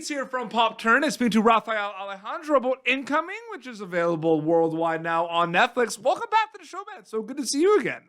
Beats here from Pop Turn. I speak to Raphael Alejandro about Incoming, which is available worldwide now on Netflix. Welcome back to the show, man. So good to see you again.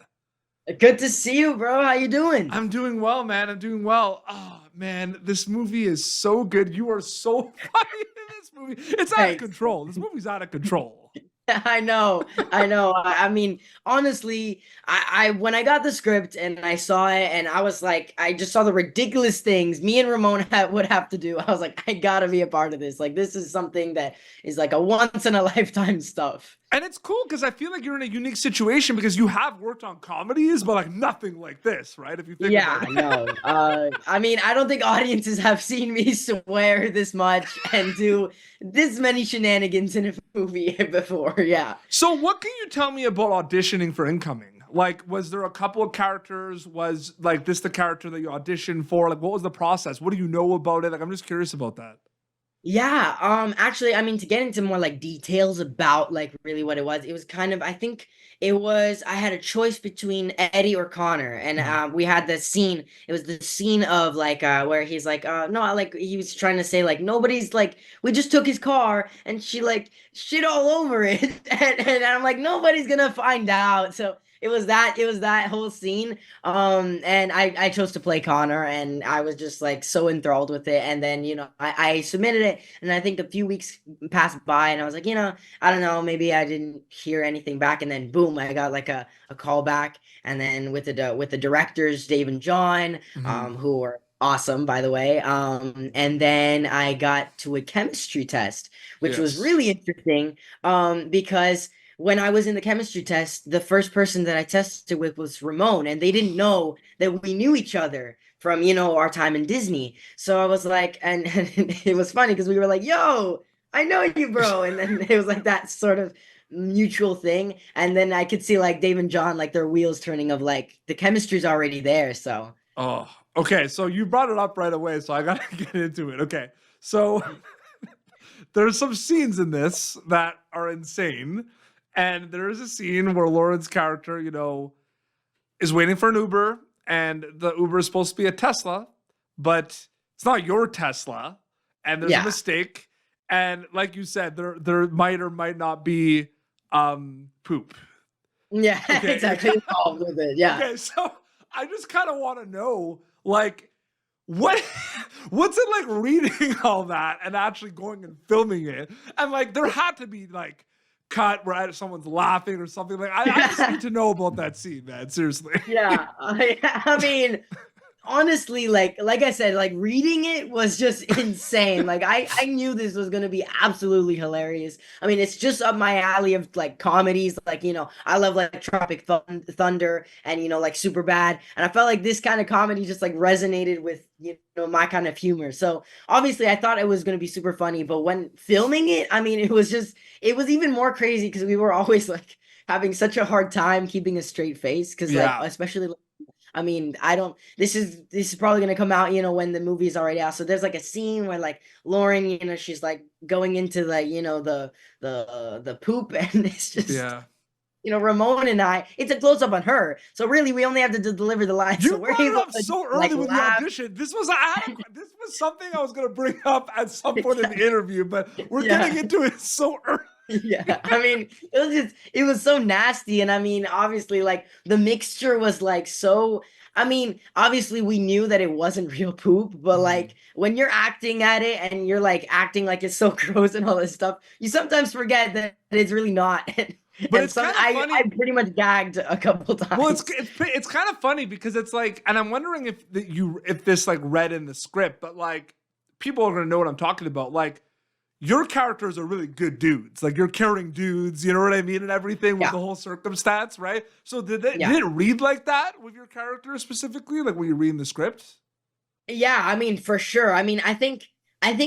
Good to see you, bro. How you doing? I'm doing well, man. I'm doing well. Oh, man, this movie is so good. You are so funny in this movie. It's out of Thanks. control. This movie's out of control. I know, I know. I mean, honestly, I when I got the script and I saw it, and I was like, I just saw the ridiculous things me and Ramon would have to do. I was like, I gotta be a part of this. Like, this is something that is like a once in a lifetime stuff. And it's cool because I feel like you're in a unique situation because you have worked on comedies, but like nothing like this, right? If you think Yeah, about it. no. I mean, I don't think audiences have seen me swear this much and do this many shenanigans in a movie before. Yeah. So what can you tell me about auditioning for Incoming? Like, was there a couple of characters? Was like this the character that you auditioned for? Like, what was the process? What do you know about it? Like, I'm just curious about that. Yeah, actually, I mean, to get into more like details about like really what it was kind of, I think it was, I had a choice between Eddie or Connor, and Mhm. we had the scene. It was the scene of like where he's like, no, like he was trying to say like nobody's like we just took his car and she like shit all over it, and I'm like nobody's gonna find out. So it was that whole scene. And I chose to play Connor, and I was just like so enthralled with it. And then, I submitted it, and I think a few weeks passed by, and I was like, I don't know, maybe I didn't hear anything back. And then boom, I got like a call back. And then with the directors, Dave and John, Mhm. who were awesome, by the way. And then I got to a chemistry test, which was Yes. really interesting, because when I was in the chemistry test, the first person that I tested with was Ramon, and they didn't know that we knew each other from, our time in Disney. So I was like, and it was funny because we were like, yo, I know you, bro. And then it was like that sort of mutual thing. And then I could see like Dave and John, like their wheels turning of like the chemistry's already there. So Oh, okay. So you brought it up right away, so I gotta get into it. Okay. So there's some scenes in this that are insane. And there is a scene where Loren's character, is waiting for an Uber, and the Uber is supposed to be a Tesla, but it's not your Tesla, and there's a yeah. mistake. And like you said, there might or might not be poop. Yeah, Okay. exactly. Involved with it. Yeah. Okay, so I just kind of want to know, like, what what's it like reading all that and actually going and filming it? And like there had to be like cut where someone's laughing or something. Like I just need to know about that scene, man. Seriously. Yeah. I mean, honestly, like I said, like reading it was just insane. Like I knew this was gonna be absolutely hilarious. I mean, it's just up my alley of like comedies. Like, I love like Thunder and like Super Bad. And I felt like this kind of comedy just like resonated with my kind of humor. So obviously I thought it was gonna be super funny, but when filming it, I mean, it was even more crazy because we were always like having such a hard time keeping a straight face because like Yeah. especially I mean, I don't. This is probably gonna come out, when the movie's already out. So there's like a scene where like Loren, she's like going into like the poop, and it's just Yeah. Ramon and I. It's a close up on her, so really we only have to deliver the lines. So You we're brought it able up to so like early with the laugh. audition. This was something I was gonna bring up at some point in the interview, but we're getting Yeah. into it so early. Yeah, I mean, it was so nasty. And I mean, obviously, like the mixture was like so. I mean, obviously, we knew that it wasn't real poop, but Mhm. like when you're acting at it and you're like acting like it's so gross and all this stuff, you sometimes forget that it's really not. But And it's some kind of I funny. pretty much gagged a couple Well, times. it's kind of funny because it's like, and I'm wondering if this like read in the script, but like people are gonna know what I'm talking about. Like your characters are really good dudes. Like you're caring dudes, you know what I mean, and everything with Yeah, the whole circumstance, right? So yeah. did it read like that with your character specifically? Like when you're reading the script? Yeah, I mean, for sure. I mean, I think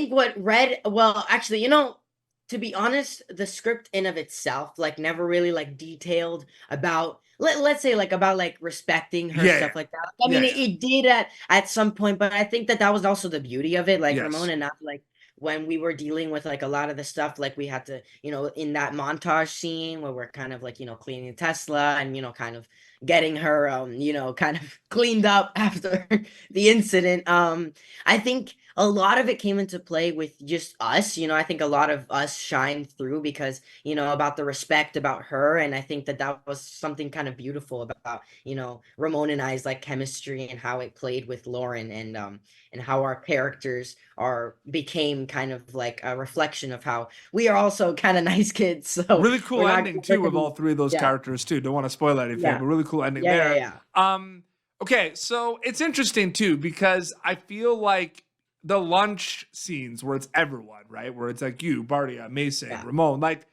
what read well, actually, to be honest, the script in of itself like never really like detailed about let's say like about like respecting her Yeah, stuff yeah, like that. I yeah, mean, yeah. it did at some point, but I think that was also the beauty of it. Like Yes. Ramona and I, like when we were dealing with like a lot of the stuff, like we had to, in that montage scene where we're kind of like, cleaning Tesla and, kind of getting her kind of cleaned up after the incident. I think a lot of it came into play with just us. I think a lot of us shined through because, about the respect about her. And I think that that was something kind of beautiful about, Ramon and I's like chemistry and how it played with Loren, and how our characters became kind of like a reflection of how we are also kind of nice kids. So Really cool we're not ending too with all three of those yeah, characters too. Don't want to spoil anything, yeah, but really cool ending yeah, yeah, there. yeah. Okay, so it's interesting too because I feel like the lunch scenes where it's everyone, right? Where it's like you, Bardia, Mason, Yeah. Ramon, like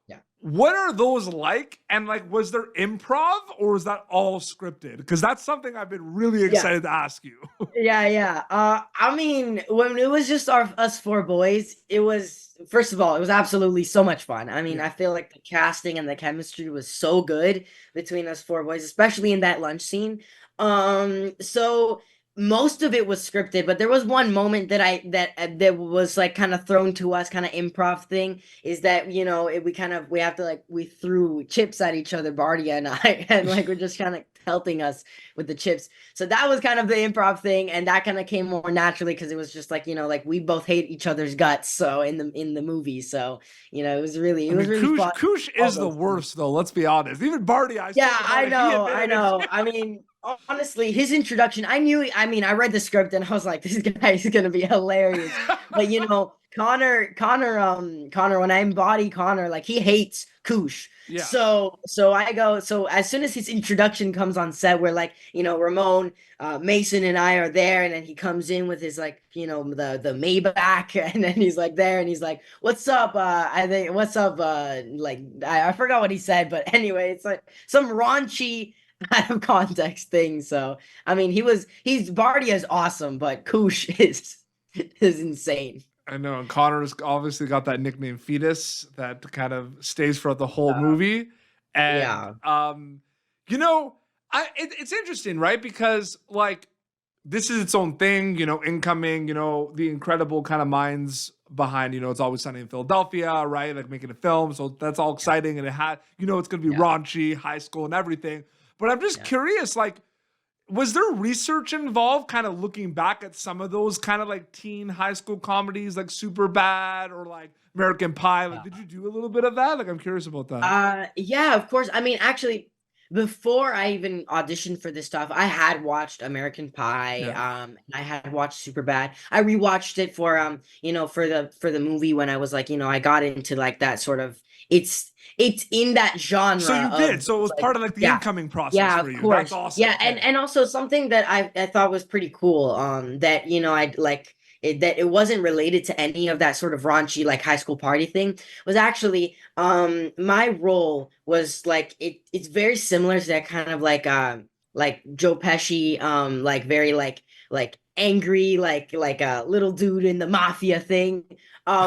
Yeah. what are those like? And like, was there improv or was that all scripted? Because that's something I've been really excited to ask you. Yeah. I mean, when it was just us four boys, it was, first of all, it was absolutely so much fun. I mean, Yeah. I feel like the casting and the chemistry was so good between us four boys, especially in that lunch scene. So most of it was scripted, but there was one moment that was like kind of thrown to us, kind of improv thing, is that we have to like we threw chips at each other, Bardia and I, and like we're just kind of pelting us with the chips. So that was kind of the improv thing, and that kind of came more naturally because it was just like like we both hate each other's guts. So in the movie, so it was really I mean, fun. Koosh All is the those things. worst though. Let's be honest. Even Bardia, I Yeah, spoke about I it. He know, I admitted know. it. I mean, honestly, his introduction, I mean, I read the script and I was like, this guy is gonna be hilarious. But Connor, when I embody Connor, like he hates Koosh. Yeah. So as soon as his introduction comes on set, where like, Ramon, Mason and I are there, and then he comes in with his like, the Maybach, and then he's like there and he's like, what's up? I think what's up? Like I forgot what he said, but anyway, it's like some raunchy out of context thing. So I mean, he's Bardia is awesome, but Koosh is insane. I know, and Connor's obviously got that nickname Fetus that kind of stays throughout the whole movie. And Yeah. it's interesting, right? Because like this is its own thing, incoming, the incredible kind of minds behind, It's Always Sunny in Philadelphia, right? Like making a film. So that's all exciting. And it had, it's gonna be raunchy, high school and everything. But I'm just curious, like, was there research involved kind of looking back at some of those kind of like teen high school comedies like Super Bad or like American Pie? Like, did you do a little bit of that? Like, I'm curious about that. Yeah, of course. I mean, actually, before I even auditioned for this stuff, I had watched American Pie. Yeah. I had watched Superbad. I rewatched it for the movie when I was like, I got into like that sort of it's in that genre So you did. of So it was like, part of like the yeah. incoming process Yeah, for of you. course. That's awesome. Yeah, and also something that I thought was pretty cool, that I'd like that it wasn't related to any of that sort of raunchy like high school party thing, was actually my role was like it's very similar to that kind of like Joe Pesci, like very like angry like a little dude in the mafia thing.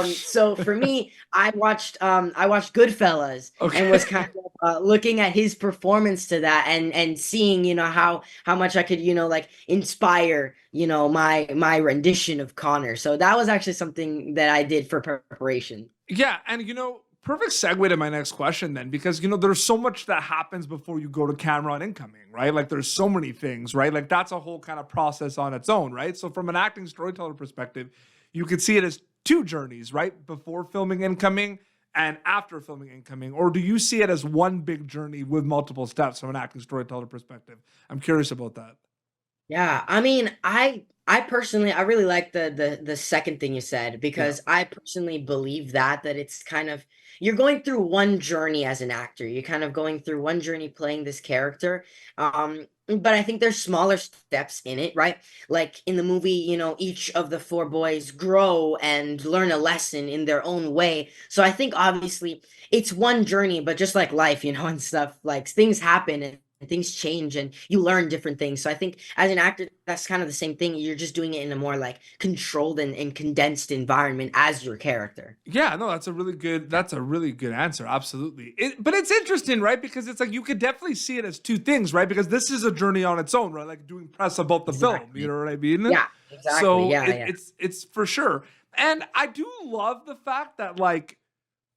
So for me, I watched Goodfellas and was Okay. kind of looking at his performance to that, and seeing how much I could like inspire my rendition of Connor. So that was actually something that I did for preparation. Yeah, and perfect segue to my next question then, because there's so much that happens before you go to camera on incoming, right? Like there's so many things, right? Like that's a whole kind of process on its own, right? So from an acting storyteller perspective, you could see it as two journeys, right? Before filming incoming and after filming incoming, or do you see it as one big journey with multiple steps from an acting storyteller perspective? I'm curious about that. Yeah, I mean, I personally I really like the second thing you said, Yeah. because I personally believe that it's kind of, you're going through one journey as an actor. You're kind of going through one journey playing this character. But I think there's smaller steps in it, right? Like in the movie, each of the four boys grow and learn a lesson in their own way. So I think obviously it's one journey, but just like life, and stuff, like things happen and things change and you learn different things. So I think as an actor, that's kind of the same thing. You're just doing it in a more like controlled and condensed environment as your character. Yeah, no, that's a really good answer. Absolutely. But it's interesting, right? Because it's like you could definitely see it as two things, right? Because this is a journey on its own, right? Like doing press about the film. You Exactly. know what I mean? Yeah, exactly. So Yeah, it, yeah. it's for sure. And I do love the fact that like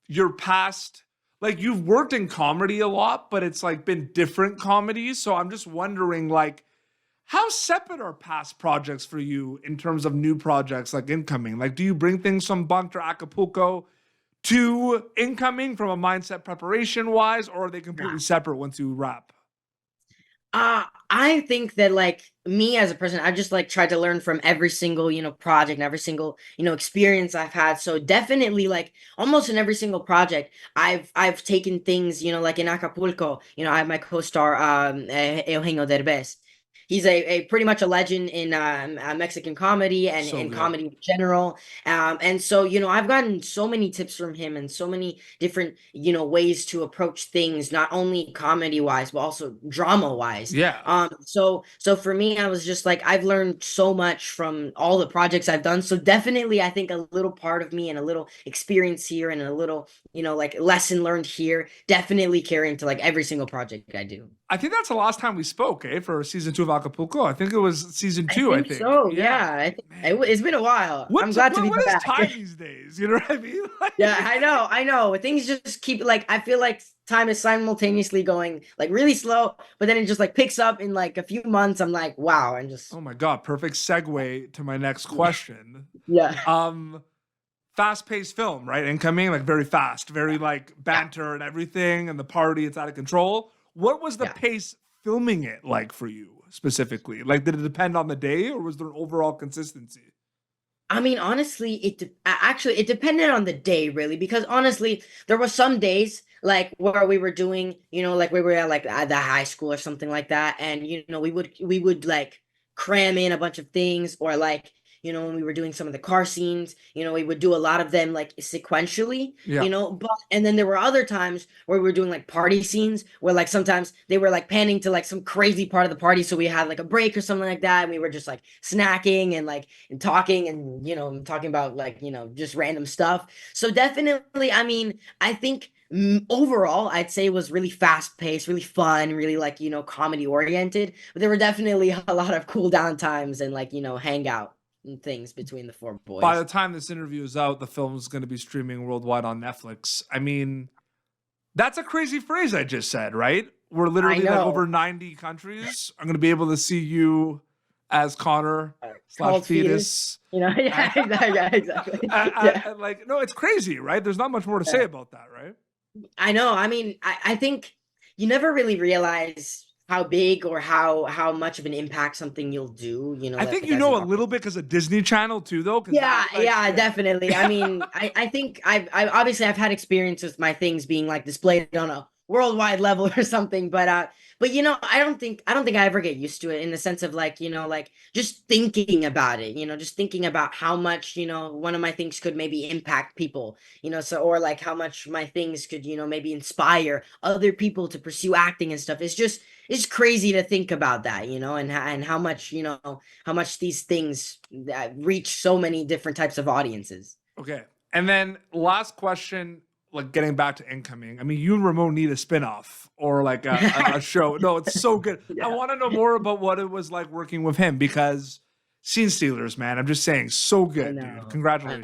your past, like you've worked in comedy a lot, but it's like been different comedies. So I'm just wondering, like, how separate are past projects for you in terms of new projects like incoming? Like, do you bring things from Bunked or Acapulco to incoming from a mindset preparation wise, or are they completely separate once you wrap? I think that like me as a person, I just like tried to learn from every single, project and every single, experience I've had. So definitely like almost in every single project, I've taken things, like in Acapulco, I have my co-star Eugenio Derbez. He's a pretty much a legend in Mexican comedy and So in good. comedy in general. And so, I've gotten so many tips from him and so many different, ways to approach things, not only comedy wise, but also drama wise. Yeah. So for me, I was just like, I've learned so much from all the projects I've done. So definitely, I think a little part of me and a little experience here and a little, like lesson learned here, definitely carry into like every single project I do. I think that's the last time we spoke, for season 2 of Acapulco. I think it was season I 2, I think think. so. Yeah. Yeah, Man. it's been a while. I'm What, glad to what, be what is back. time these days? You know what I mean? Yeah, I know. Things just keep like I feel like time is simultaneously going like really slow, but then it just like picks up in like a few months. I'm like, wow, and just Oh my God. Perfect segue to my next question. yeah, Um, Fast-paced film, right? Incoming, like very fast, very like yeah, banter and everything, and the party, it's out of control. What was the yeah. pace filming it like for you specifically? Like, did it depend on the day, or was there an overall consistency? I mean, honestly, actually it depended on the day, really, because honestly, there were some days like where we were doing, like we were at the high school or something like that, and we would like cram in a bunch of things, or like when we were doing some of the car scenes, we would do a lot of them like sequentially, Yeah. but and then there were other times where we were doing like party scenes where like sometimes they were like panning to like some crazy part of the party, so we had like a break or something like that, and we were just like snacking and like and talking and talking about like just random stuff. So definitely, I mean, I think overall I'd say it was really fast paced, really fun, really like comedy oriented, but there were definitely a lot of cool down times and like hangout and things between the four By the boys. time this interview is out, the film is going to be streaming worldwide on Netflix. I mean, that's a crazy phrase I just said, right? We're I literally like know. over 90 countries. I'm going to be able to see you as Connor slash Called fetus. fetus. Yeah, exactly. Yeah, exactly. Yeah. Like, no, it's crazy, right? There's not much more to say about that, right? I know. I mean, I think you never really realize how big or how much of an impact something you'll do, I think like you as an know a artist. little bit because of Disney Channel too, though. Because Yeah, that, like, yeah, yeah, definitely. I mean, I think I obviously I've had experience with my things being like displayed on a worldwide level or something, but I don't think I ever get used to it in the sense of like, like just thinking about it, just thinking about how much, one of my things could maybe impact people, so or like how much my things could, maybe inspire other people to pursue acting and stuff. It's crazy to think about that, and how much, how much these things reach so many different types of audiences. okay. And then last question, like getting back to incoming. I mean, you and Ramon need a spinoff or like a show. No, it's so good. I Yeah. want to know more about what it was like working with him because Scene Stealers, man. I'm just saying, so I good, dude. know.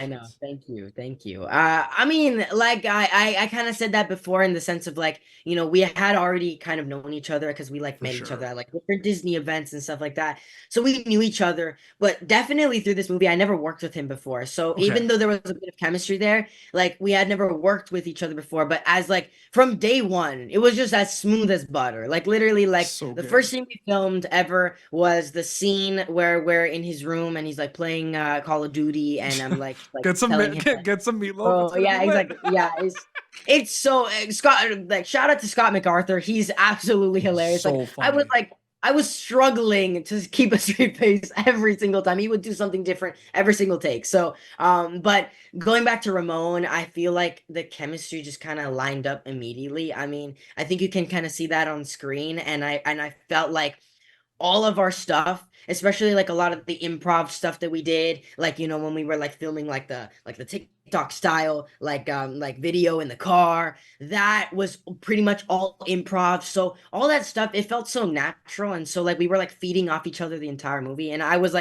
I know. Congratulations. Thank you. Thank you. I mean, like I kind of said that before in the sense of like, we had already kind of known each other because we like For met each other sure. at like different Disney events and stuff like that. So we knew each other, but definitely through this movie, I never worked with him before. So Okay. even though there was a bit of chemistry there, like we had never worked with each other before, but as like from day one, it was just as smooth as butter. Like literally, like So the good. first scene we filmed ever was the scene where we're in his room and he's like playing Call of Duty, and I'm like Get some telling him like, get some meatloaf. It's oh gonna be yeah, lit. exactly, yeah, it's so Scott, like shout out to Scott MacArthur, he's absolutely hilarious. Like So funny. I was struggling to keep a straight face every single time. He would do something different every single take. So, but going back to Ramon, I feel like the chemistry just kind of lined up immediately. I mean, I think you can kind of see that on screen, and I felt like all of our stuff, especially like a lot of the improv stuff that we did, like when we were like filming like the TikTok style like video in the car, that was pretty much all improv. So all that stuff, it felt so natural, and so like we were like feeding off each other the entire movie, and I was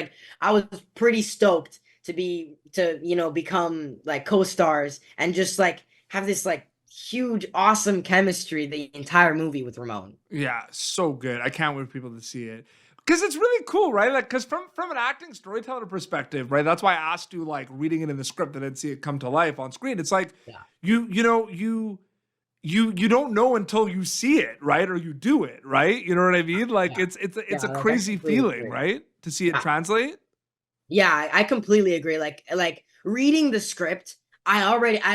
pretty stoked to become like co-stars and just like have this like huge, awesome chemistry the entire movie with Ramon. Yeah, so good. I can't wait for people to see it. Because it's really cool, right? Like, because from an acting storyteller perspective, right? That's why I asked you, like, reading it in the script and then see it come to life on screen. It's like Yeah. you don't know until you see it, right? Or you do it, right? You know what I mean? Like, Yeah. it's Yeah, a like, I crazy completely feeling, agree. right? To see it Yeah. translate. Yeah, I completely agree. Like reading the script, I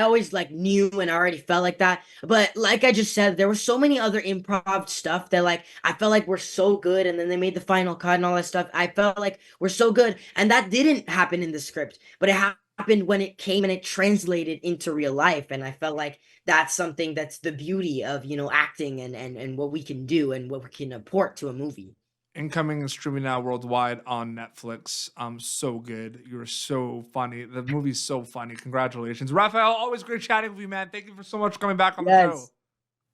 always like knew and I already felt like that. But like I just said, there were so many other improv stuff that like I felt like we're so good, and then they made the final cut and all that stuff. I felt like we're so good, and that didn't happen in the script, but it happened when it came and it translated into real life. And I felt like that's something that's the beauty of, acting and what we can do and what we can import to a movie. Incoming and streaming now worldwide on Netflix. So good. You're so funny. The movie's so funny. Congratulations, Raphael. Always great chatting with you, man. Thank you for so much for coming back on the show. Yes.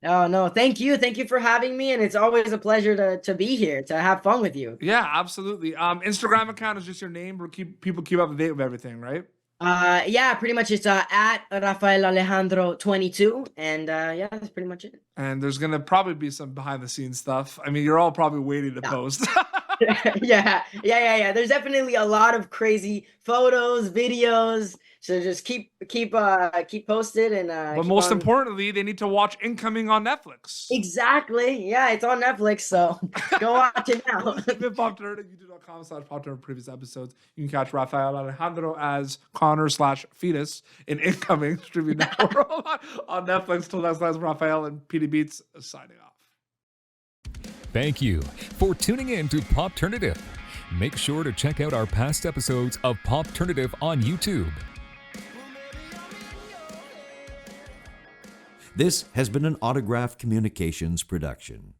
Oh no, thank you. Thank you for having me. And it's always a pleasure to be here, to have fun with you. Yeah, absolutely. Instagram account is just your name, or people keep up to date with everything, right? Yeah, pretty much it's at Raphael Alejandro 22. And yeah, that's pretty much it. And there's gonna probably be some behind the scenes stuff. I mean, you're all probably waiting to Yeah. post. Yeah. There's definitely a lot of crazy photos, videos. So just keep posted and But keep most on. importantly, they need to watch Incoming on Netflix. Exactly. Yeah, it's on Netflix, so go watch it now. PopTurner, youtube.com/PopTurner previous episodes. You can catch Raphael Alejandro as Connor/Fetus in Incoming, streaming now on Netflix. Till next time, Raphael and PD Beats signing off. Thank you for tuning in to Popternative. Make sure to check out our past episodes of Popternative on YouTube. This has been an Autograph Communications production.